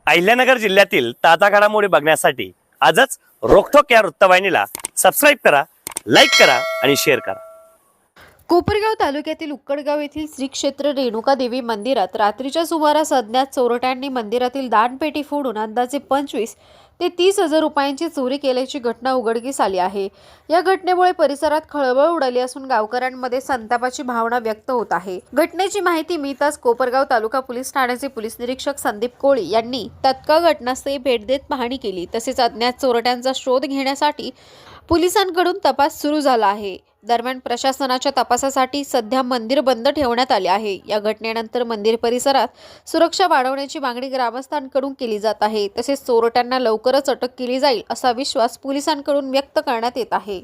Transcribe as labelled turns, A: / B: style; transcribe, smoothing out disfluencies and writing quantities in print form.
A: अहिल्यानगर जिल्ह्यातील ताजा घडामोडी बघण्यासाठी आजच रोखोक या वृत्तवाहिनीला सबस्क्राईब करा, लाईक करा आणि शेअर करा।
B: कोपरगाव तालुक्यातील उक्कडगाव येथील श्री क्षेत्र रेणुका देवी मंदिरात रात्रीच्या सुमारास अज्ञात चोरट्यांनी मंदिरातील दानपेटी फोडून अंदाजे 25 ते 30 हजार रुपयांची चोरी केल्याची घटना उघडकीस आली आहे। या घटनेमुळे परिसरात खळबळ उडाली असून गावकऱ्यांमध्ये संतापाची भावना व्यक्त होत आहे। घटनेची माहिती मिळताच कोपरगाव तालुका पोलीस ठाण्याचे पोलीस निरीक्षक संदीप कोळी यांनी तत्काळ घटनास्थळी भेट देत पाहणी केली। तसेच अज्ञात चोरट्यांचा शोध घेण्यासाठी पोलिसांकडून तपास सुरू झाला आहे। दरम्यान प्रशासनाच्या तपासासाठी सध्या मंदिर बंद ठेवण्यात आले आहे। या घटनेनंतर मंदिर परिसरात सुरक्षा वाढवण्याची मागणी ग्रामस्थांकडून केली जात आहे। तसेच चोरट्यांना लवकरच अटक केली जाईल असा विश्वास पोलिसांकडून व्यक्त करण्यात येत आहे।